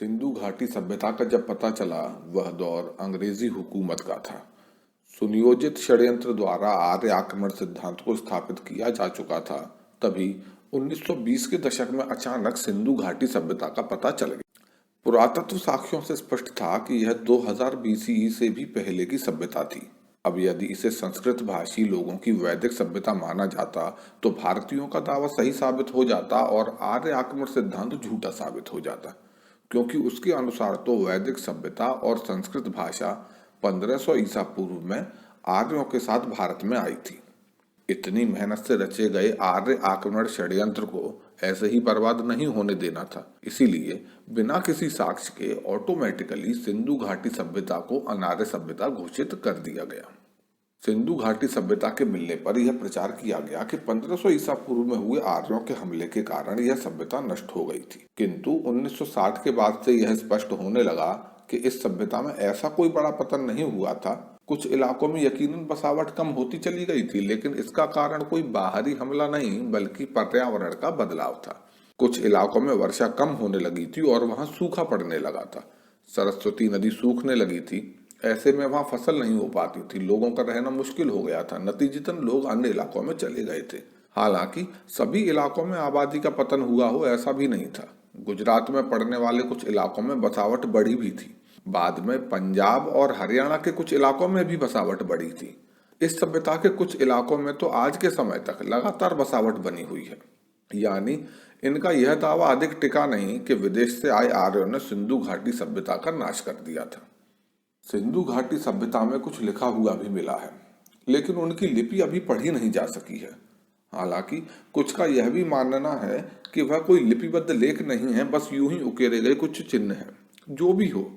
सिंधु घाटी सभ्यता का जब पता चला, वह दौर अंग्रेजी हुकूमत का था। सुनियोजित षड्यंत्र द्वारा आर्य आक्रमण सिद्धांत को स्थापित किया जा चुका था। तभी 1920 के दशक में अचानक सिंधु घाटी सभ्यता का पता चल गया। पुरातत्व साक्ष्यों से स्पष्ट था कि यह 2000 बीसीई से भी पहले की सभ्यता थी। अब यदि इसे संस्कृत भाषी लोगों की वैदिक सभ्यता माना जाता, तो भारतीयों का दावा सही साबित हो जाता और आर्य आक्रमण सिद्धांत झूठा साबित हो जाता, क्योंकि उसके अनुसार तो वैदिक सभ्यता और संस्कृत भाषा 1500 ईसा पूर्व में आर्यों के साथ भारत में आई थी। इतनी मेहनत से रचे गए आर्य आक्रमण षड्यंत्र को ऐसे ही बर्बाद नहीं होने देना था। इसीलिए बिना किसी साक्ष्य के ऑटोमेटिकली सिंधु घाटी सभ्यता को अनार्य सभ्यता घोषित कर दिया गया। सिंधु घाटी सभ्यता के मिलने पर यह प्रचार किया गया कि 1500 ईसा पूर्व में हुए आर्यों के हमले के कारण यह सभ्यता नष्ट हो गई थी। किंतु 1960 के बाद से यह स्पष्ट होने लगा कि इस सभ्यता में ऐसा कोई बड़ा पतन नहीं हुआ था। कुछ इलाकों में यकीनन बसावट कम होती चली गई थी, लेकिन इसका कारण कोई बाहरी हमला नहीं बल्कि पर्यावरण का बदलाव था। कुछ इलाकों में वर्षा कम होने लगी थी और वहां सूखा पड़ने लगा था। सरस्वती नदी सूखने लगी थी। ऐसे में वहां फसल नहीं हो पाती थी, लोगों का रहना मुश्किल हो गया था। नतीजतन लोग अन्य इलाकों में चले गए थे। हालांकि सभी इलाकों में आबादी का पतन हुआ हो ऐसा भी नहीं था। गुजरात में पड़ने वाले कुछ इलाकों में बसावट बढ़ी भी थी। बाद में पंजाब और हरियाणा के कुछ इलाकों में भी बसावट बढ़ी थी। इस सभ्यता के कुछ इलाकों में तो आज के समय तक लगातार बसावट बनी हुई है। यानी इनका यह दावा अधिक टिका नहीं कि विदेश से आए आर्यों ने सिंधु घाटी सभ्यता का नाश कर दिया था। सिंधु घाटी सभ्यता में कुछ लिखा हुआ भी मिला है, लेकिन उनकी लिपि अभी पढ़ी नहीं जा सकी है। हालांकि कुछ का यह भी मानना है कि वह कोई लिपिबद्ध लेख नहीं है, बस यूं ही उकेरे गए कुछ चिन्ह हैं। जो भी हो,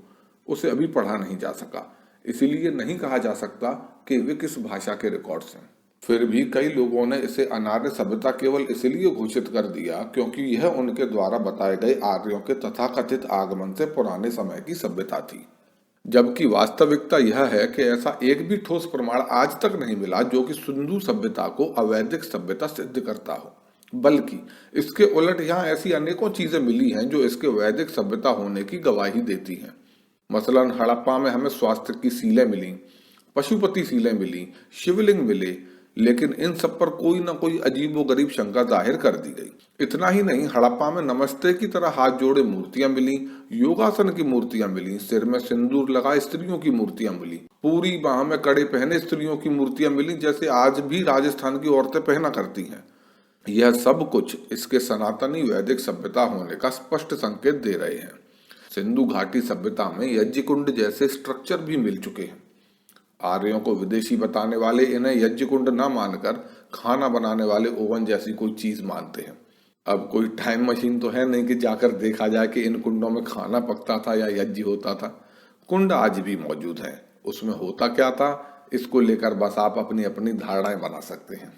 उसे अभी पढ़ा नहीं जा सका, इसीलिए नहीं कहा जा सकता कि वे किस भाषा के रिकॉर्ड्स हैं। फिर भी कई लोगों ने इसे अनार्य सभ्यता केवल इसलिए घोषित कर दिया क्योंकि यह उनके द्वारा बताए गए आर्यों के तथाकथित आगमन से पुराने समय की सभ्यता थी। जबकि वास्तविकता यह है कि ऐसा एक भी ठोस प्रमाण आज तक नहीं मिला जो कि सिंधु सभ्यता को अवैदिक सभ्यता सिद्ध करता हो, बल्कि इसके उलट यहाँ ऐसी अनेकों चीजें मिली हैं जो इसके वैदिक सभ्यता होने की गवाही देती हैं। मसलन हड़प्पा में हमें स्वास्थ्य की सीलें मिली, पशुपति सीलें मिली, शिवलिंग मिले, लेकिन इन सब पर कोई ना कोई अजीबोगरीब शंका जाहिर कर दी गई। इतना ही नहीं, हड़प्पा में नमस्ते की तरह हाथ जोड़े मूर्तियां मिली, योगासन की मूर्तियां मिली, सिर में सिंदूर लगाए स्त्रियों की मूर्तियां मिली, पूरी बाह में कड़े पहने स्त्रियों की मूर्तियां मिली, जैसे आज भी राजस्थान की औरतें पहना करती हैं। यह सब कुछ इसके सनातनी वैदिक सभ्यता होने का स्पष्ट संकेत दे रहे हैं। सिंधु घाटी सभ्यता में यज्ञ कुंड जैसे स्ट्रक्चर भी मिल चुके हैं। आर्यों को विदेशी बताने वाले इन्हें यज्ञ कुंड न मानकर खाना बनाने वाले ओवन जैसी कोई चीज मानते हैं। अब कोई टाइम मशीन तो है नहीं कि जाकर देखा जाए कि इन कुंडों में खाना पकता था या यज्ञ होता था। कुंड आज भी मौजूद है, उसमें होता क्या था इसको लेकर बस आप अपनी अपनी धारणाएं बना सकते हैं।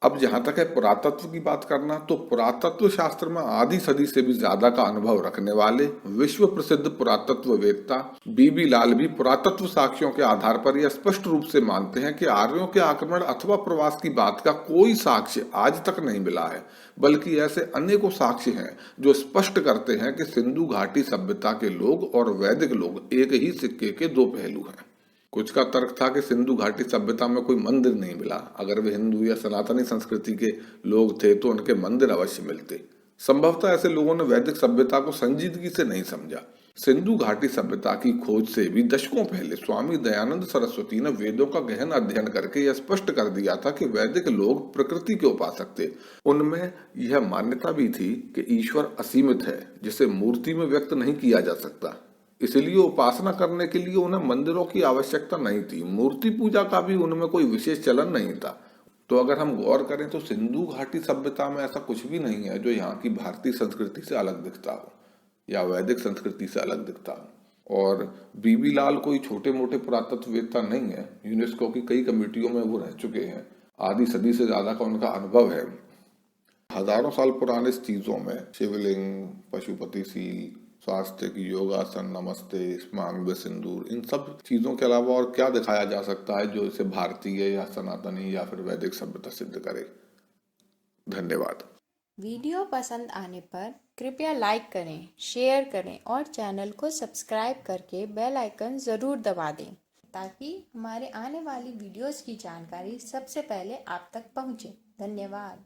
अब जहां तक है पुरातत्व की बात करना, तो पुरातत्व शास्त्र में आधी सदी से भी ज्यादा का अनुभव रखने वाले विश्व प्रसिद्ध पुरातत्ववेत्ता बीबी लाल भी पुरातत्व साक्ष्यों के आधार पर यह स्पष्ट रूप से मानते हैं कि आर्यों के आक्रमण अथवा प्रवास की बात का कोई साक्ष्य आज तक नहीं मिला है, बल्कि ऐसे अनेकों साक्ष्य हैं जो स्पष्ट करते हैं कि सिंधु घाटी सभ्यता के लोग और वैदिक लोग एक ही सिक्के के दो पहलू हैं। कुछ का तर्क था कि सिंधु घाटी सभ्यता में कोई मंदिर नहीं मिला। अगर वे हिंदू या सनातनी संस्कृति के लोग थे तो उनके मंदिर अवश्य मिलते। संभवतः ऐसे लोगों ने वैदिक सभ्यता को संजीदगी से नहीं समझा। सिंधु घाटी सभ्यता की खोज से भी दशकों पहले स्वामी दयानंद सरस्वती ने वेदों का गहन अध्ययन करके यह स्पष्ट कर दिया था कि वैदिक लोग प्रकृति के उपासक थे। उनमें यह मान्यता भी थी कि ईश्वर असीमित है, जिसे मूर्ति में व्यक्त नहीं किया जा सकता। इसलिए उपासना करने के लिए उन्हें मंदिरों की आवश्यकता नहीं थी। मूर्ति पूजा का भी उनमें कोई विशेष चलन नहीं था। तो अगर हम गौर करें तो सिंधु घाटी सभ्यता में ऐसा कुछ भी नहीं है जो यहाँ की भारतीय संस्कृति से अलग दिखता हो या वैदिक संस्कृति से अलग दिखता हो। और बीबी लाल कोई छोटे मोटे पुरातत्ववेत्ता नहीं है। यूनेस्को की कई कमेटियों में वो रह चुके हैं। आधी सदी से ज्यादा का उनका अनुभव है। हजारों साल पुराने चीजों में शिवलिंग, पशुपति सील, स्वास्थ्य की योगासन, नमस्ते, मांग में सिंदूर, इन सब चीजों के अलावा और क्या दिखाया जा सकता है जो इसे भारतीय या सनातनी या फिर वैदिक सभ्यता सिद्ध करे। धन्यवाद। वीडियो पसंद आने पर कृपया लाइक करें, शेयर करें और चैनल को सब्सक्राइब करके बेल आइकन ज़रूर दबा दें ताकि हमारे आने वाली वीडियोस की जानकारी सबसे पहले आप तक पहुंचे। धन्यवाद।